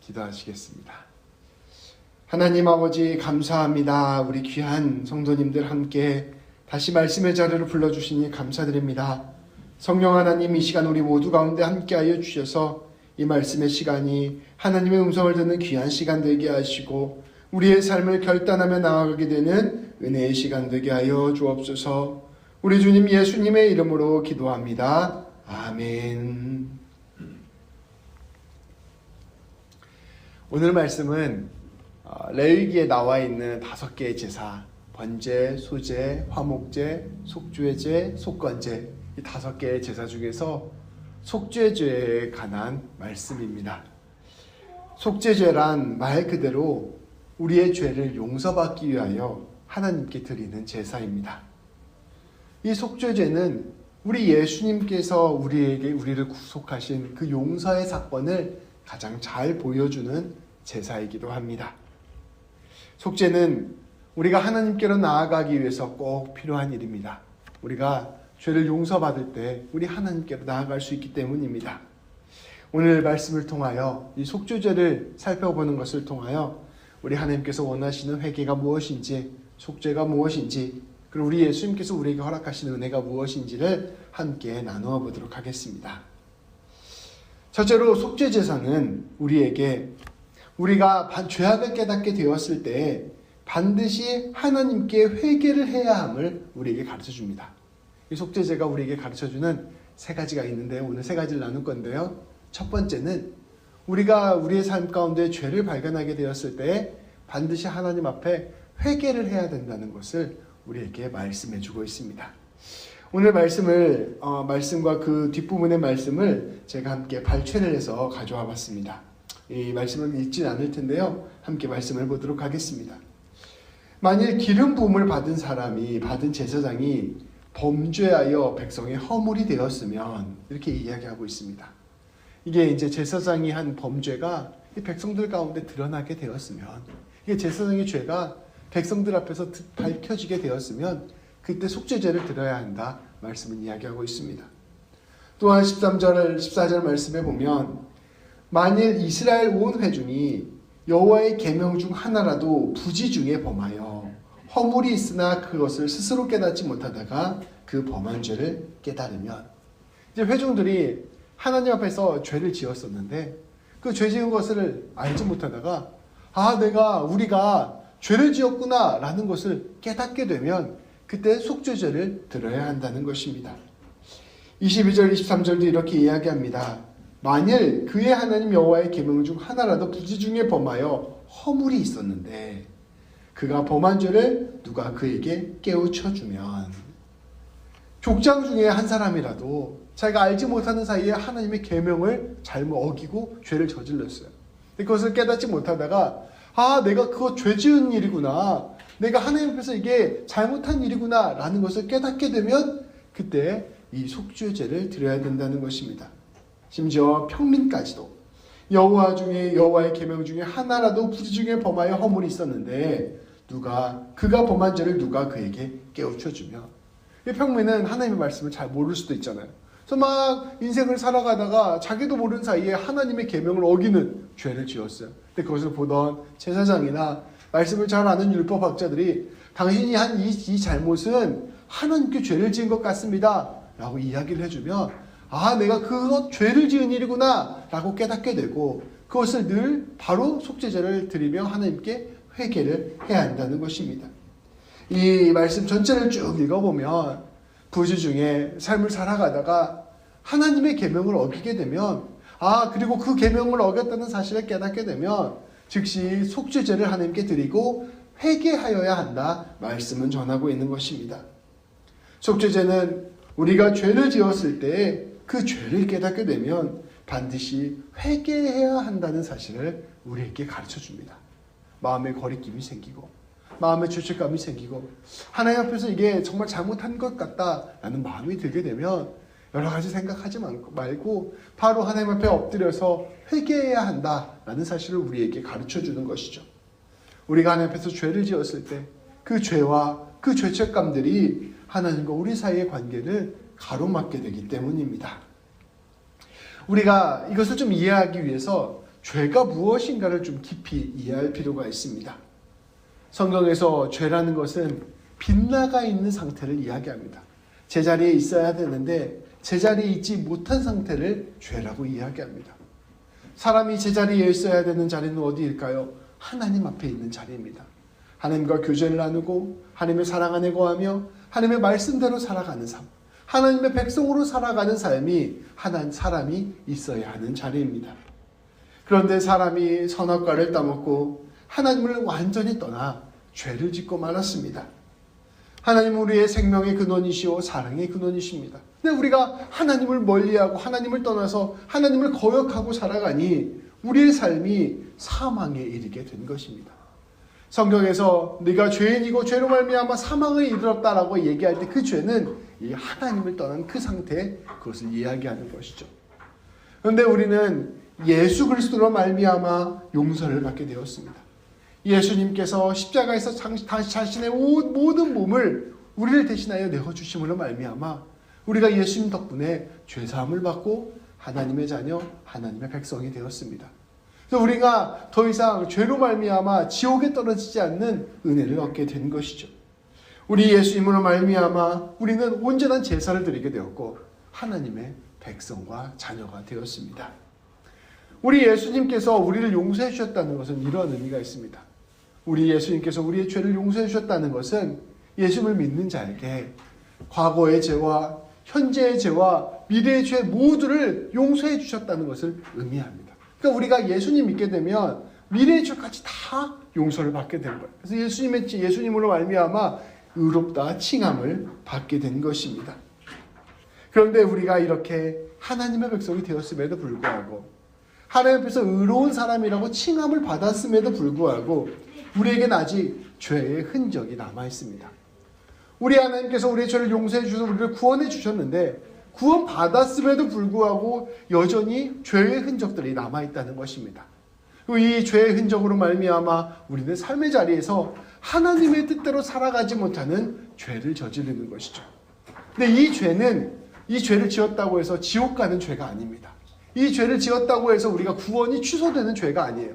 기도하시겠습니다. 하나님 아버지 감사합니다. 우리 귀한 성도님들 함께 다시 말씀의 자리로 불러주시니 감사드립니다. 성령 하나님, 이 시간 우리 모두 가운데 함께하여 주셔서 이 말씀의 시간이 하나님의 음성을 듣는 귀한 시간 되게 하시고 우리의 삶을 결단하며 나아가게 되는 은혜의 시간 되게 하여 주옵소서. 우리 주님 예수님의 이름으로 기도합니다. 아멘. 오늘 말씀은 레위기에 나와 있는 5개의 제사, 번제, 소제, 화목제, 속죄제, 속건제, 이 5개의 제사 중에서 속죄제에 관한 말씀입니다. 속죄제란 말 그대로 우리의 죄를 용서받기 위하여 하나님께 드리는 제사입니다. 이 속죄제는 우리 예수님께서 우리를 구속하신 그 용서의 사건을 가장 잘 보여주는 제사이기도 합니다. 속죄는 우리가 하나님께로 나아가기 위해서 꼭 필요한 일입니다. 우리가 죄를 용서받을 때 우리 하나님께로 나아갈 수 있기 때문입니다. 오늘 말씀을 통하여 이 속죄제를 살펴보는 것을 통하여 우리 하나님께서 원하시는 회개가 무엇인지, 속죄가 무엇인지, 그리고 우리 예수님께서 우리에게 허락하시는 은혜가 무엇인지를 함께 나누어 보도록 하겠습니다. 첫째로 속죄제사는 우리에게 우리가 죄악을 깨닫게 되었을 때 반드시 하나님께 회개를 해야 함을 우리에게 가르쳐줍니다. 이 속죄제가 우리에게 가르쳐주는 3가지가 있는데 오늘 3가지를 나눌 건데요. 첫 번째는 우리가 우리의 삶 가운데 죄를 발견하게 되었을 때 반드시 하나님 앞에 회개를 해야 된다는 것을 우리에게 말씀해 주고 있습니다. 오늘 말씀과 그 뒷부분의 말씀을 제가 함께 발췌를 해서 가져와 봤습니다. 이 말씀을 읽진 않을 텐데요. 함께 말씀을 보도록 하겠습니다. 만일 기름 부음을 받은 제사장이 범죄하여 백성의 허물이 되었으면, 이렇게 이야기하고 있습니다. 이게 이제 제사장이 한 범죄가 이 백성들 가운데 드러나게 되었으면, 이게 제사장의 죄가 백성들 앞에서 밝혀지게 되었으면 그때 속죄제를 드려야 한다 말씀을 이야기하고 있습니다. 또한 13절, 14절 말씀에 보면 만일 이스라엘 온 회중이 여호와의 계명 중 하나라도 부지 중에 범하여 허물이 있으나 그것을 스스로 깨닫지 못하다가 그 범한 죄를 깨달으면, 이제 회중들이 하나님 앞에서 죄를 지었었는데 그 죄 지은 것을 알지 못하다가 우리가 죄를 지었구나 라는 것을 깨닫게 되면 그때 속죄제를 드려야 한다는 것입니다. 22절 23절도 이렇게 이야기합니다. 만일 그의 하나님 여호와의 계명 중 하나라도 부지 중에 범하여 허물이 있었는데 그가 범한 죄를 누가 그에게 깨우쳐주면, 족장 중에 한 사람이라도 자기가 알지 못하는 사이에 하나님의 계명을 잘못 어기고 죄를 저질렀어요. 그것을 깨닫지 못하다가 내가 그거 죄 지은 일이구나, 내가 하나님 앞에서 이게 잘못한 일이구나 라는 것을 깨닫게 되면 그때 이 속죄제를 드려야 된다는 것입니다. 심지어 평민까지도 여호와의 계명 중에 하나라도 부지 중에 범하여 허물이 있었는데 그가 범한 죄를 누가 그에게 깨우쳐주며, 이 평민은 하나님의 말씀을 잘 모를 수도 있잖아요. 그래서 막 인생을 살아가다가 자기도 모르는 사이에 하나님의 계명을 어기는 죄를 지었어요. 근데 그것을 보던 제사장이나 말씀을 잘 아는 율법학자들이 당신이 한 이 잘못은 하나님께 죄를 지은 것 같습니다 라고 이야기를 해주면 내가 그것 죄를 지은 일이구나 라고 깨닫게 되고 그것을 늘 바로 속죄제를 드리며 하나님께 회개를 해야 한다는 것입니다. 이 말씀 전체를 쭉 읽어보면 부지 중에 삶을 살아가다가 하나님의 계명을 어기게 되면 그리고 그 계명을 어겼다는 사실을 깨닫게 되면 즉시 속죄제를 하나님께 드리고 회개하여야 한다 말씀은 전하고 있는 것입니다. 속죄제는 우리가 죄를 지었을 때 그 죄를 깨닫게 되면 반드시 회개해야 한다는 사실을 우리에게 가르쳐줍니다. 마음의 거리낌이 생기고 마음의 죄책감이 생기고 하나님 앞에서 이게 정말 잘못한 것 같다라는 마음이 들게 되면 여러 가지 생각하지 말고 바로 하나님 앞에 엎드려서 회개해야 한다라는 사실을 우리에게 가르쳐주는 것이죠. 우리가 하나님 앞에서 죄를 지었을 때 그 죄와 그 죄책감들이 하나님과 우리 사이의 관계를 가로막게 되기 때문입니다. 우리가 이것을 좀 이해하기 위해서 죄가 무엇인가를 좀 깊이 이해할 필요가 있습니다. 성경에서 죄라는 것은 빗나가 있는 상태를 이야기합니다. 제자리에 있어야 되는데 제자리에 있지 못한 상태를 죄라고 이야기합니다. 사람이 제자리에 있어야 되는 자리는 어디일까요? 하나님 앞에 있는 자리입니다. 하나님과 교제를 나누고 하나님의 사랑 안에 거하며 하나님의 말씀대로 살아가는 삶, 하나님의 백성으로 살아가는 삶이 사람이 있어야 하는 자리입니다. 그런데 사람이 선악과를 따먹고 하나님을 완전히 떠나 죄를 짓고 말았습니다. 하나님은 우리의 생명의 근원이시오 사랑의 근원이십니다. 근데 우리가 하나님을 멀리하고 하나님을 떠나서 하나님을 거역하고 살아가니 우리의 삶이 사망에 이르게 된 것입니다. 성경에서 네가 죄인이고 죄로 말미암아 사망에 이르렀다라고 얘기할 때 그 죄는 이 하나님을 떠난 그 상태, 그것을 이야기하는 것이죠. 그런데 우리는 예수 그리스도로 말미암아 용서를 받게 되었습니다. 예수님께서 십자가에서 자신의 모든 몸을 우리를 대신하여 내어주심으로 말미암아 우리가 예수님 덕분에 죄사함을 받고 하나님의 자녀, 하나님의 백성이 되었습니다. 그래서 우리가 더 이상 죄로 말미암아 지옥에 떨어지지 않는 은혜를 얻게 된 것이죠. 우리 예수님으로 말미암아 우리는 온전한 제사를 드리게 되었고 하나님의 백성과 자녀가 되었습니다. 우리 예수님께서 우리를 용서해 주셨다는 것은 이런 의미가 있습니다. 우리 예수님께서 우리의 죄를 용서해 주셨다는 것은 예수님을 믿는 자에게 과거의 죄와 현재의 죄와 미래의 죄 모두를 용서해 주셨다는 것을 의미합니다. 그러니까 우리가 예수님 믿게 되면 미래의 죄까지 다 용서를 받게 된 거예요. 그래서 예수님으로 말미암아 의롭다 칭함을 받게 된 것입니다. 그런데 우리가 이렇게 하나님의 백성이 되었음에도 불구하고 하나님 앞에서 의로운 사람이라고 칭함을 받았음에도 불구하고 우리에겐 아직 죄의 흔적이 남아 있습니다. 우리 하나님께서 우리의 죄를 용서해 주셔서 우리를 구원해 주셨는데 구원 받았음에도 불구하고 여전히 죄의 흔적들이 남아 있다는 것입니다. 그리고 이 죄의 흔적으로 말미암아 우리는 삶의 자리에서 하나님의 뜻대로 살아가지 못하는 죄를 저지르는 것이죠. 근데 이 죄를 지었다고 해서 지옥 가는 죄가 아닙니다. 이 죄를 지었다고 해서 우리가 구원이 취소되는 죄가 아니에요.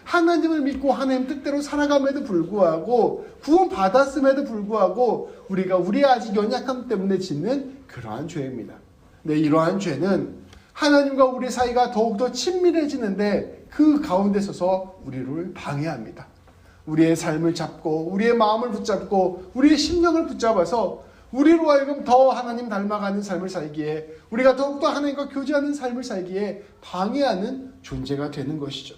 하나님을 믿고 하나님 뜻대로 살아감에도 불구하고 구원 받았음에도 불구하고 우리가 우리의 아직 연약함 때문에 짓는 그러한 죄입니다. 네, 이러한 죄는 하나님과 우리 사이가 더욱더 친밀해지는데 그 가운데 서서 우리를 방해합니다. 우리의 삶을 잡고 우리의 마음을 붙잡고 우리의 심령을 붙잡아서 우리로 하여금 더 하나님 닮아가는 삶을 살기에 우리가 더욱더 하나님과 교제하는 삶을 살기에 방해하는 존재가 되는 것이죠.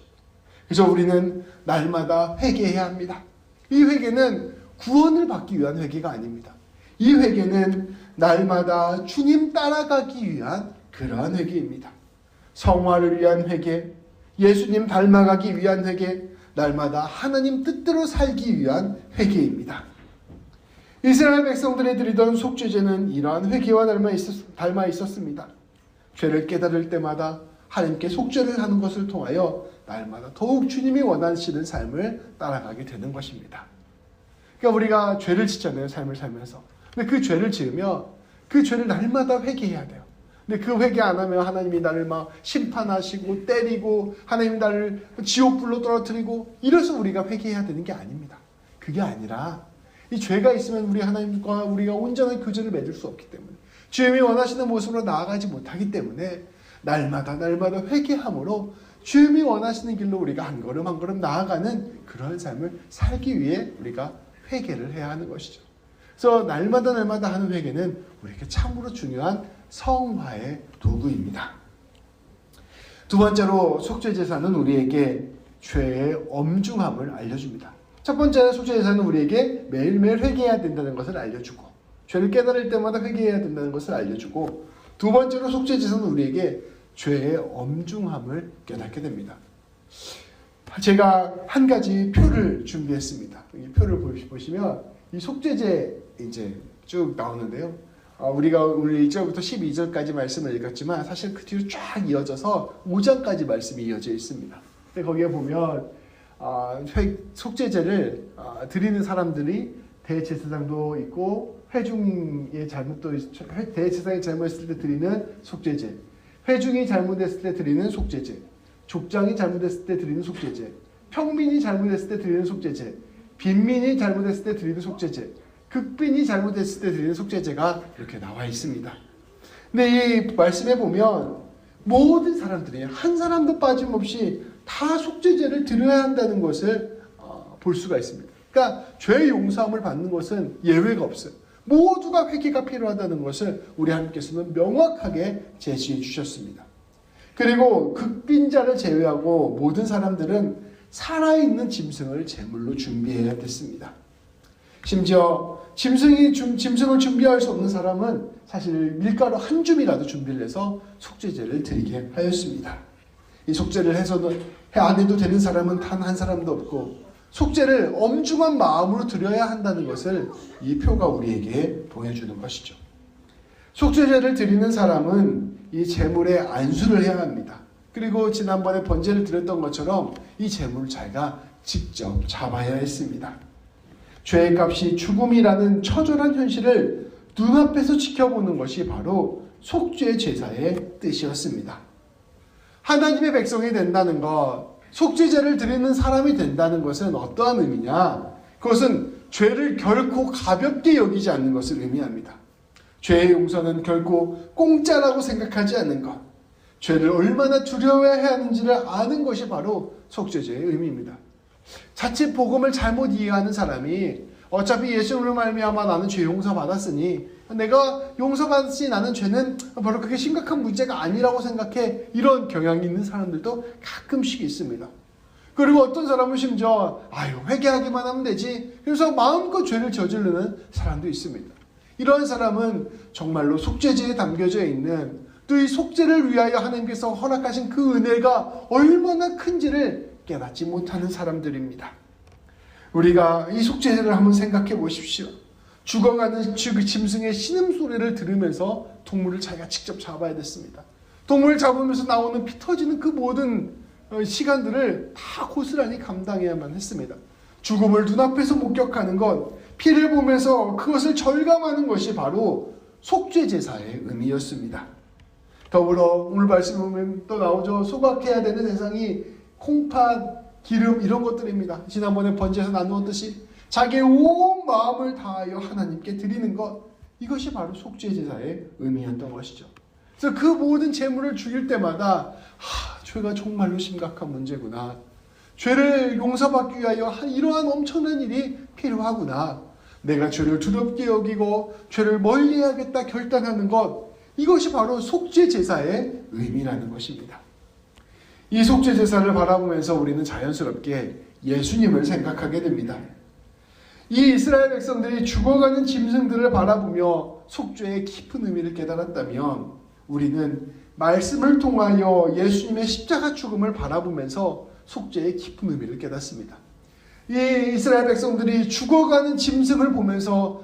그래서 우리는 날마다 회개해야 합니다. 이 회개는 구원을 받기 위한 회개가 아닙니다. 이 회개는 날마다 주님 따라가기 위한 그러한 회개입니다. 성화를 위한 회개, 예수님 닮아가기 위한 회개, 날마다 하나님 뜻대로 살기 위한 회개입니다. 이스라엘 백성들이 드리던 속죄제는 이러한 회개와 닮아 있었습니다. 죄를 깨달을 때마다 하나님께 속죄를 하는 것을 통하여 날마다 더욱 주님이 원하시는 삶을 따라가게 되는 것입니다. 그러니까 우리가 죄를 짓잖아요, 삶을 살면서. 근데 그 죄를 지으면 그 죄를 날마다 회개해야 돼요. 근데 그 회개 안 하면 하나님이 나를 막 심판하시고 때리고 하나님이 나를 지옥불로 떨어뜨리고 이래서 우리가 회개해야 되는 게 아닙니다. 그게 아니라 이 죄가 있으면 우리 하나님과 우리가 온전한 교제를 맺을 수 없기 때문에 주님이 원하시는 모습으로 나아가지 못하기 때문에 날마다 회개함으로 주님이 원하시는 길로 우리가 한 걸음 한 걸음 나아가는 그런 삶을 살기 위해 우리가 회개를 해야 하는 것이죠. 그래서 날마다 하는 회개는 우리에게 참으로 중요한 성화의 도구입니다. 두 번째로 속죄제사는 우리에게 죄의 엄중함을 알려줍니다. 첫 번째 속죄제사는 우리에게 매일매일 회개해야 된다는 것을 알려주고 죄를 깨달을 때마다 회개해야 된다는 것을 알려주고 두 번째로 속죄제사는 우리에게 죄의 엄중함을 깨닫게 됩니다. 제가 한 가지 표를 준비했습니다. 이 표를 보시면 이 속죄제 이제 쭉 나오는데요. 우리가 오늘 1절부터 12절까지 말씀을 읽었지만 사실 그 뒤로 쫙 이어져서 5장까지 말씀이 이어져 있습니다. 거기에 보면 속죄제를 드리는 사람들이 대제사장도 있고 회중의 잘못도 대제사장이 잘못했을 때 드리는 속죄제, 회중이 잘못했을 때 드리는 속죄제, 족장이 잘못했을 때 드리는 속죄제, 평민이 잘못했을 때 드리는 속죄제, 빈민이 잘못했을 때 드리는 속죄제, 극빈이 잘못했을 때 드리는 속죄제가 이렇게 나와 있습니다. 근데 이 말씀에 보면 모든 사람들이 한 사람도 빠짐없이 다 속죄제를 드려야 한다는 것을 볼 수가 있습니다. 그러니까 죄 용서함을 받는 것은 예외가 없어요. 모두가 회개가 필요하다는 것을 우리 하나님께서는 명확하게 제시해 주셨습니다. 그리고 극빈자를 제외하고 모든 사람들은 살아있는 짐승을 제물로 준비해야 됐습니다. 심지어 짐승을 준비할 수 없는 사람은 사실 밀가루 한 줌이라도 준비를 해서 속죄제를 드리게 하였습니다. 이 속죄를 해서는 안 해도 되는 사람은 단 한 사람도 없고 속죄를 엄중한 마음으로 드려야 한다는 것을 이 표가 우리에게 보여주는 것이죠. 속죄제를 드리는 사람은 이 제물에 안수를 해야 합니다. 그리고 지난번에 번제를 드렸던 것처럼 이 제물을 자기가 직접 잡아야 했습니다. 죄의 값이 죽음이라는 처절한 현실을 눈앞에서 지켜보는 것이 바로 속죄 제사의 뜻이었습니다. 하나님의 백성이 된다는 것, 속죄제를 드리는 사람이 된다는 것은 어떠한 의미냐? 그것은 죄를 결코 가볍게 여기지 않는 것을 의미합니다. 죄의 용서는 결코 공짜라고 생각하지 않는 것, 죄를 얼마나 두려워해야 하는지를 아는 것이 바로 속죄제의 의미입니다. 자칫 복음을 잘못 이해하는 사람이 어차피 예수님으로 말미암아 나는 죄 용서 받았으니 내가 용서받았으니 나는 죄는 별로 그렇게 심각한 문제가 아니라고 생각해, 이런 경향이 있는 사람들도 가끔씩 있습니다. 그리고 어떤 사람은 심지어 회개하기만 하면 되지, 그래서 마음껏 죄를 저지르는 사람도 있습니다. 이런 사람은 정말로 속죄제에 담겨져 있는, 또 이 속죄를 위하여 하나님께서 허락하신 그 은혜가 얼마나 큰지를 깨닫지 못하는 사람들입니다. 우리가 이 속죄제를 한번 생각해 보십시오. 죽어가는 짐승의 신음소리를 들으면서 동물을 자기가 직접 잡아야 됐습니다. 동물을 잡으면서 나오는 피 터지는 그 모든 시간들을 다 고스란히 감당해야만 했습니다. 죽음을 눈앞에서 목격하는 것, 피를 보면서 그것을 절감하는 것이 바로 속죄제사의 의미였습니다. 더불어 오늘 말씀 보면 또 나오죠. 소각해야 되는 대상이 콩팥, 기름 이런 것들입니다. 지난번에 번제에서 나누었듯이 자기의 온 마음을 다하여 하나님께 드리는 것, 이것이 바로 속죄제사의 의미였던 것이죠. 그래서 그 모든 제물을 죽일 때마다 죄가 정말로 심각한 문제구나, 죄를 용서받기 위하여 이러한 엄청난 일이 필요하구나, 내가 죄를 두렵게 여기고 죄를 멀리해야겠다 결단하는 것, 이것이 바로 속죄제사의 의미라는 것입니다. 이 속죄제사를 바라보면서 우리는 자연스럽게 예수님을 생각하게 됩니다. 이 이스라엘 백성들이 죽어가는 짐승들을 바라보며 속죄의 깊은 의미를 깨달았다면, 우리는 말씀을 통하여 예수님의 십자가 죽음을 바라보면서 속죄의 깊은 의미를 깨닫습니다. 이 이스라엘 백성들이 죽어가는 짐승을 보면서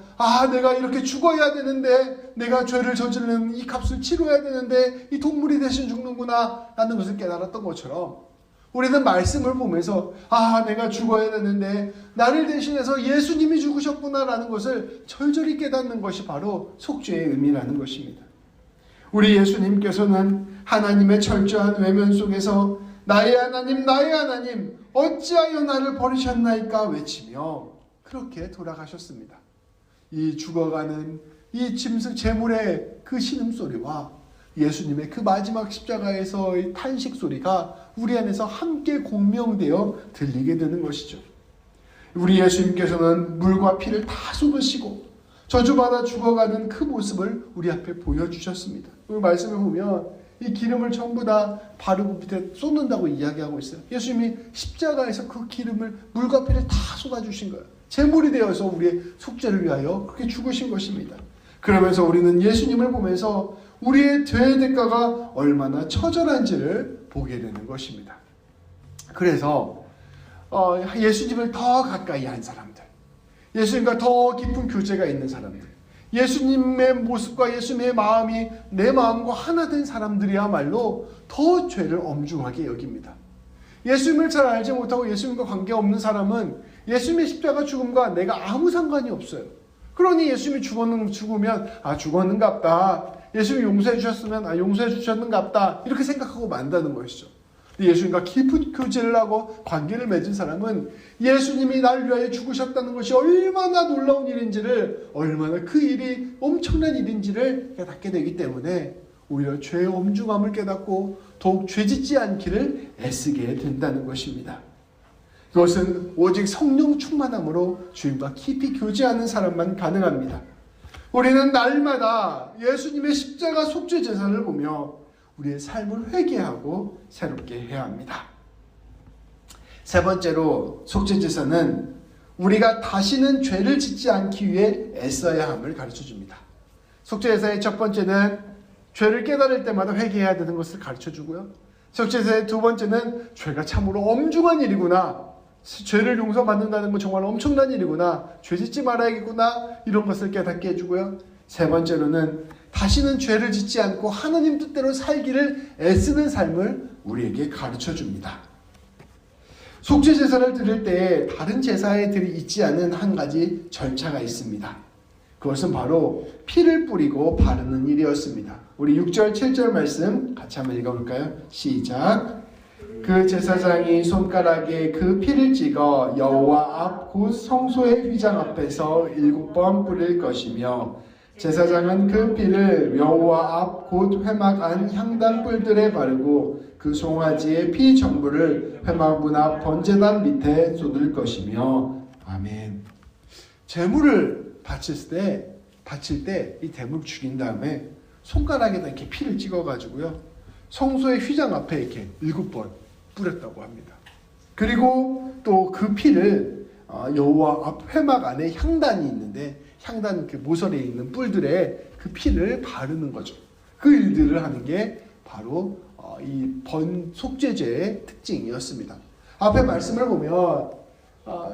내가 이렇게 죽어야 되는데, 내가 죄를 저지르는 이 값을 치러야 되는데 이 동물이 대신 죽는구나 라는 것을 깨달았던 것처럼, 우리는 말씀을 보면서 내가 죽어야 되는데 나를 대신해서 예수님이 죽으셨구나 라는 것을 절절히 깨닫는 것이 바로 속죄의 의미라는 것입니다. 우리 예수님께서는 하나님의 철저한 외면 속에서 나의 하나님, 나의 하나님, 어찌하여 나를 버리셨나이까 외치며 그렇게 돌아가셨습니다. 이 죽어가는 이 짐승 제물의 그 신음소리와 예수님의 그 마지막 십자가에서의 탄식 소리가 우리 안에서 함께 공명되어 들리게 되는 것이죠. 우리 예수님께서는 물과 피를 다 쏟으시고 저주받아 죽어가는 그 모습을 우리 앞에 보여주셨습니다. 오늘 말씀을 보면 이 기름을 전부 다 바르고 밑에 쏟는다고 이야기하고 있어요. 예수님이 십자가에서 그 기름을, 물과 피를 다 쏟아주신 거예요. 제물이 되어서 우리의 속죄를 위하여 그렇게 죽으신 것입니다. 그러면서 우리는 예수님을 보면서 우리의 죄의 대가가 얼마나 처절한지를 보게 되는 것입니다. 그래서 예수님을 더 가까이 한 사람들, 예수님과 더 깊은 교제가 있는 사람들, 예수님의 모습과 예수님의 마음이 내 마음과 하나 된 사람들이야말로 더 죄를 엄중하게 여깁니다. 예수님을 잘 알지 못하고 예수님과 관계없는 사람은 예수님의 십자가 죽음과 내가 아무 상관이 없어요. 그러니 예수님이 죽으면 죽었는갑다, 예수님이 용서해 주셨으면 용서해 주셨는갑다, 이렇게 생각하고 만다는 것이죠. 예수님과 깊은 교제를 하고 관계를 맺은 사람은 예수님이 날 위하여 죽으셨다는 것이 얼마나 놀라운 일인지를, 얼마나 그 일이 엄청난 일인지를 깨닫게 되기 때문에 오히려 죄의 엄중함을 깨닫고 더욱 죄짓지 않기를 애쓰게 된다는 것입니다. 그것은 오직 성령 충만함으로 주님과 깊이 교제하는 사람만 가능합니다. 우리는 날마다 예수님의 십자가 속죄 제사를 보며 우리의 삶을 회개하고 새롭게 해야 합니다. 세 번째로 속죄 제사는 우리가 다시는 죄를 짓지 않기 위해 애써야 함을 가르쳐줍니다. 속죄 제사의 첫 번째는 죄를 깨달을 때마다 회개해야 되는 것을 가르쳐주고요. 속죄 제사의 두 번째는 죄가 참으로 엄중한 일이구나, 죄를 용서받는다는 건 정말 엄청난 일이구나, 죄 짓지 말아야겠구나, 이런 것을 깨닫게 해주고요. 세 번째로는 다시는 죄를 짓지 않고 하나님 뜻대로 살기를 애쓰는 삶을 우리에게 가르쳐줍니다. 속죄 제사를 드릴 때 다른 제사에 있지 않은 한 가지 절차가 있습니다. 그것은 바로 피를 뿌리고 바르는 일이었습니다. 우리 6절 7절 말씀 같이 한번 읽어볼까요? 시작. 그 제사장이 손가락에 그 피를 찍어 여호와 앞 곧 성소의 휘장 앞에서 7번 뿌릴 것이며, 제사장은 그 피를 여호와 앞 곧 회막 안 향단 뿔들에 바르고 그 송아지의 피 전부를 회막 문 앞 번제단 밑에 쏟을 것이며. 아멘. 제물을 바칠 때 이 대물 죽인 다음에 손가락에다 이렇게 피를 찍어가지고요, 성소의 휘장 앞에 이렇게 7번 뿌렸다고 합니다. 그리고 또 그 피를 여호와 앞 회막 안에 향단이 있는데, 향단 그 모서리에 있는 뿔들에 그 피를 바르는 거죠. 그 일들을 하는 게 바로 이 속죄제의 특징이었습니다. 앞에 말씀을 보면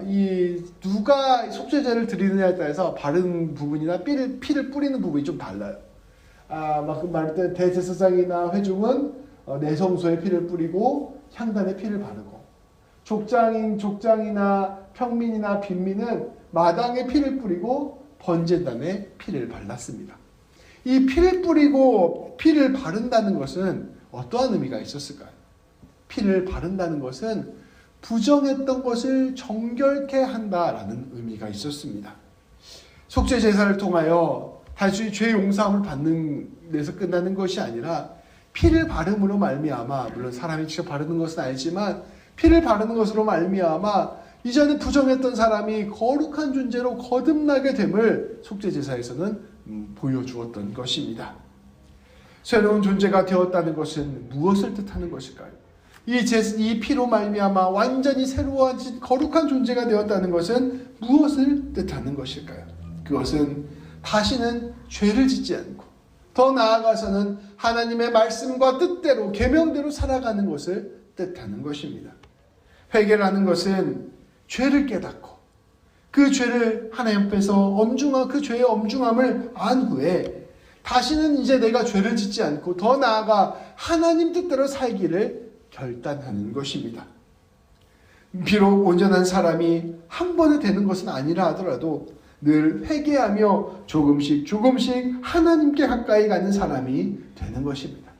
이 누가 속죄제를 드리느냐에 따라서 바르는 부분이나 피를 뿌리는 부분이 좀 달라요. 막 말할 때 대제사장이나 회중은 내성소에 피를 뿌리고 향단에 피를 바르고, 족장이나 평민이나 빈민은 마당에 피를 뿌리고 번제단에 피를 발랐습니다. 이 피를 뿌리고 피를 바른다는 것은 어떠한 의미가 있었을까요? 피를 바른다는 것은 부정했던 것을 정결케 한다라는 의미가 있었습니다. 속죄 제사를 통하여 단순히 죄 용서함을 받는 데서 끝나는 것이 아니라 피를 바름으로 말미암아, 물론 사람이 직접 바르는 것은 아니지만 피를 바르는 것으로 말미암아 이전에 부정했던 사람이 거룩한 존재로 거듭나게 됨을 속죄 제사에서는 보여주었던 것입니다. 새로운 존재가 되었다는 것은 무엇을 뜻하는 것일까요? 이 피로 말미암아 완전히 새로워진 거룩한 존재가 되었다는 것은 무엇을 뜻하는 것일까요? 그것은 다시는 죄를 짓지 않고 더 나아가서는 하나님의 말씀과 뜻대로 계명대로 살아가는 것을 뜻하는 것입니다. 회개라는 것은 죄를 깨닫고 그 죄를 하나님 앞에서 그 죄의 엄중함을 안 후에 다시는 이제 내가 죄를 짓지 않고 더 나아가 하나님 뜻대로 살기를 결단하는 것입니다. 비록 온전한 사람이 한 번에 되는 것은 아니라 하더라도 늘 회개하며 조금씩 하나님께 가까이 가는 사람이 되는 것입니다.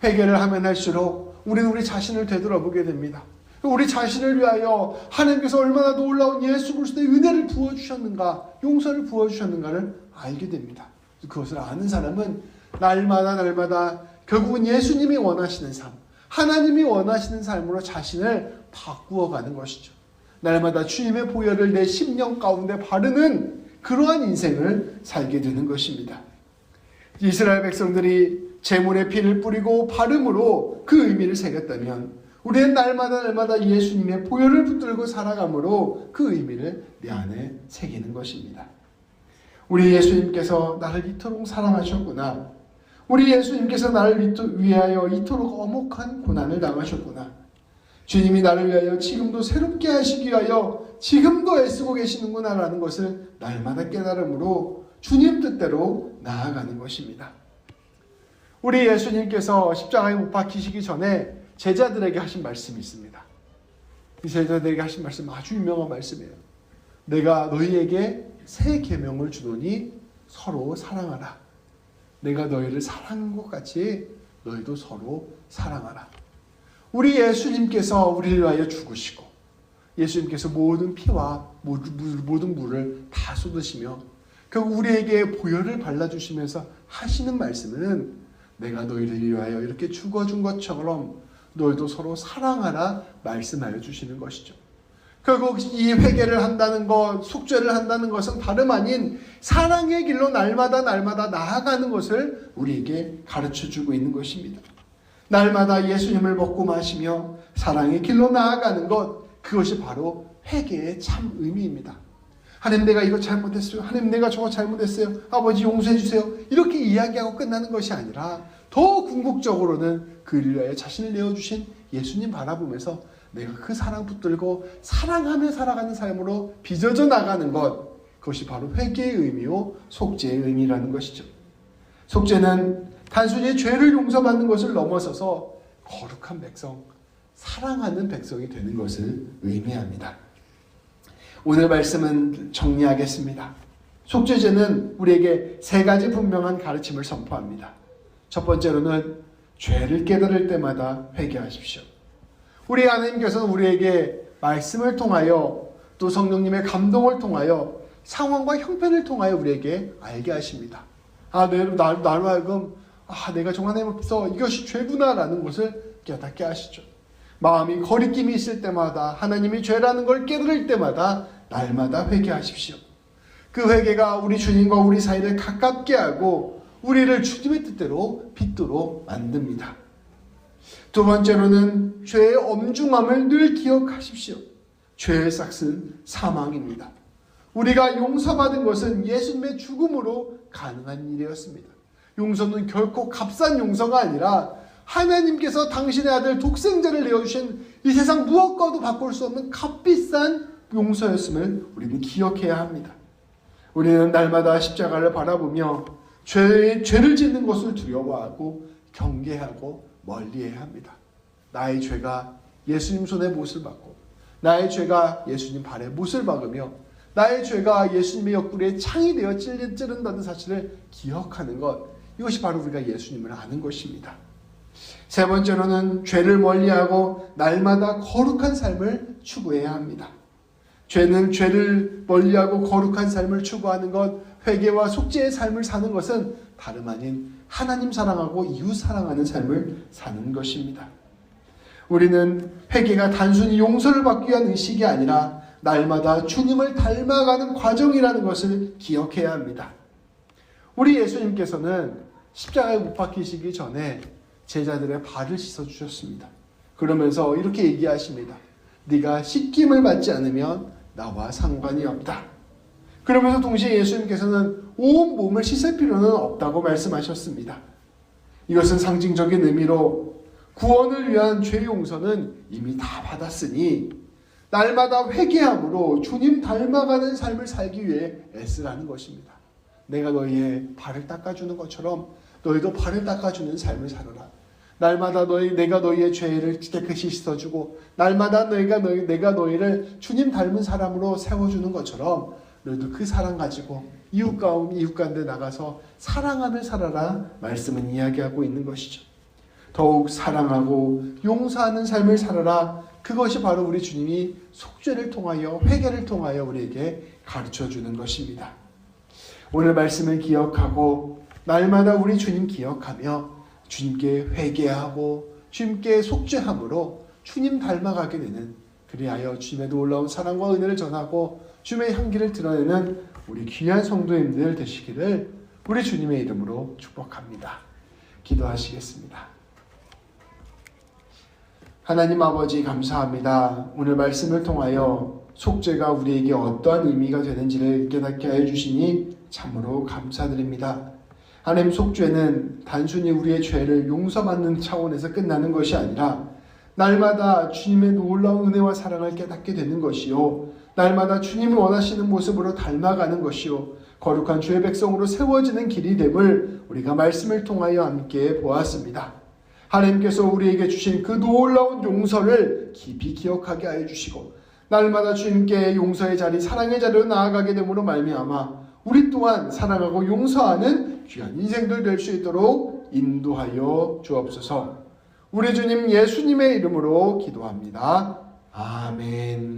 회개를 하면 할수록 우리는 우리 자신을 되돌아보게 됩니다. 우리 자신을 위하여 하나님께서 얼마나 놀라운 예수 그리스도의 은혜를 부어주셨는가, 용서를 부어주셨는가를 알게 됩니다. 그것을 아는 사람은 날마다 결국은 예수님이 원하시는 삶, 하나님이 원하시는 삶으로 자신을 바꾸어가는 것이죠. 날마다 주님의 보혈을 내 심령 가운데 바르는 그러한 인생을 살게 되는 것입니다. 이스라엘 백성들이 제물의 피를 뿌리고 바름으로 그 의미를 새겼다면 우리는 날마다 예수님의 보혈을 붙들고 살아감으로 그 의미를 내 안에 새기는 것입니다. 우리 예수님께서 나를 이토록 사랑하셨구나. 우리 예수님께서 나를 위하여 이토록 엄혹한 고난을 당하셨구나. 주님이 나를 위하여 지금도 새롭게 하시기 위하여 지금도 애쓰고 계시는구나 라는 것을 날마다 깨달음으로 주님 뜻대로 나아가는 것입니다. 우리 예수님께서 십자가에 못 박히시기 전에 제자들에게 하신 말씀이 있습니다. 이 제자들에게 하신 말씀 아주 유명한 말씀이에요. 내가 너희에게 새 계명을 주노니 서로 사랑하라. 내가 너희를 사랑한 것 같이 너희도 서로 사랑하라. 우리 예수님께서 우리를 위하여 죽으시고 예수님께서 모든 피와 모든 물을 다 쏟으시며 결국 우리에게 보혈을 발라주시면서 하시는 말씀은 내가 너희를 위하여 이렇게 죽어준 것처럼 너희도 서로 사랑하라 말씀하여 주시는 것이죠. 결국 이 회개를 한다는 것, 속죄를 한다는 것은 다름 아닌 사랑의 길로 날마다 나아가는 것을 우리에게 가르쳐주고 있는 것입니다. 날마다 예수님을 먹고 마시며 사랑의 길로 나아가는 것, 그것이 바로 회개의 참 의미입니다. 하나님 내가 이거 잘못했어요. 하나님 내가 저거 잘못했어요. 아버지 용서해 주세요. 이렇게 이야기하고 끝나는 것이 아니라 더 궁극적으로는 그를 위하여 자신을 내어주신 예수님 바라보면서 내가 그 사랑 붙들고 사랑하며 살아가는 삶으로 빚어져 나가는 것, 그것이 바로 회개의 의미요 속죄의 의미라는 것이죠. 속죄는 단순히 죄를 용서받는 것을 넘어서서 거룩한 백성, 사랑하는 백성이 되는 것을 의미합니다. 오늘 말씀은 정리하겠습니다. 속죄제는 우리에게 세 가지 분명한 가르침을 선포합니다. 첫 번째로는 죄를 깨달을 때마다 회개하십시오. 우리 하나님께서는 우리에게 말씀을 통하여 또 성령님의 감동을 통하여 상황과 형편을 통하여 우리에게 알게 하십니다. 나로 하여금 내가 정말 하나님 앞에서 이것이 죄구나라는 것을 깨닫게 하시죠. 마음이 거리낌이 있을 때마다 하나님이 죄라는 걸 깨달을 때마다 날마다 회개하십시오. 그 회개가 우리 주님과 우리 사이를 가깝게 하고 우리를 주님의 뜻대로 빛도록 만듭니다. 두 번째로는 죄의 엄중함을 늘 기억하십시오. 죄의 삭은 사망입니다. 우리가 용서받은 것은 예수님의 죽음으로 가능한 일이었습니다. 용서는 결코 값싼 용서가 아니라 하나님께서 당신의 아들 독생자를 내어주신 이 세상 무엇과도 바꿀 수 없는 값비싼 용서였음을 우리는 기억해야 합니다. 우리는 날마다 십자가를 바라보며 죄를 짓는 것을 두려워하고 경계하고 멀리해야 합니다. 나의 죄가 예수님 손에 못을 박고 나의 죄가 예수님 발에 못을 박으며 나의 죄가 예수님의 옆구리에 창이 되어 찌른다는 사실을 기억하는 것, 이것이 바로 우리가 예수님을 아는 것입니다. 세 번째로는 죄를 멀리하고 날마다 거룩한 삶을 추구해야 합니다. 죄를 멀리하고 거룩한 삶을 추구하는 것, 회개와 속죄의 삶을 사는 것은 다름 아닌 하나님 사랑하고 이웃 사랑하는 삶을 사는 것입니다. 우리는 회개가 단순히 용서를 받기 위한 의식이 아니라 날마다 주님을 닮아가는 과정이라는 것을 기억해야 합니다. 우리 예수님께서는 십자가에 못 박히시기 전에 제자들의 발을 씻어주셨습니다. 그러면서 이렇게 얘기하십니다. 네가 씻김을 받지 않으면 나와 상관이 없다. 그러면서 동시에 예수님께서는 온 몸을 씻을 필요는 없다고 말씀하셨습니다. 이것은 상징적인 의미로 구원을 위한 죄 용서는 이미 다 받았으니 날마다 회개함으로 주님 닮아가는 삶을 살기 위해 애쓰라는 것입니다. 내가 너희의 발을 닦아주는 것처럼 너희도 발을 닦아주는 삶을 살아라. 날마다 내가 너희의 죄를 깨끗이 씻어주고 날마다 내가 너희를 주님 닮은 사람으로 세워주는 것처럼 너희도 그 사랑 가지고 이웃 가운데 나가서 사랑하며 살아라 말씀은 이야기하고 있는 것이죠. 더욱 사랑하고 용서하는 삶을 살아라. 그것이 바로 우리 주님이 속죄를 통하여 회개를 통하여 우리에게 가르쳐주는 것입니다. 오늘 말씀을 기억하고 날마다 우리 주님 기억하며 주님께 회개하고 주님께 속죄함으로 주님 닮아가게 되는, 그리하여 주님의 놀라운 사랑과 은혜를 전하고 주님의 향기를 드러내는 우리 귀한 성도님들 되시기를 우리 주님의 이름으로 축복합니다. 기도하시겠습니다. 하나님 아버지 감사합니다. 오늘 말씀을 통하여 속죄가 우리에게 어떠한 의미가 되는지를 깨닫게 하여 주시니 참으로 감사드립니다. 하나님, 속죄는 단순히 우리의 죄를 용서받는 차원에서 끝나는 것이 아니라 날마다 주님의 놀라운 은혜와 사랑을 깨닫게 되는 것이요, 날마다 주님이 원하시는 모습으로 닮아가는 것이요, 거룩한 주의 백성으로 세워지는 길이 됨을 우리가 말씀을 통하여 함께 보았습니다. 하나님께서 우리에게 주신 그 놀라운 용서를 깊이 기억하게 하여 주시고 날마다 주님께 용서의 자리, 사랑의 자리로 나아가게 됨으로 말미암아 우리 또한 사랑하고 용서하는 귀한 인생들 될 수 있도록 인도하여 주옵소서. 우리 주님 예수님의 이름으로 기도합니다. 아멘.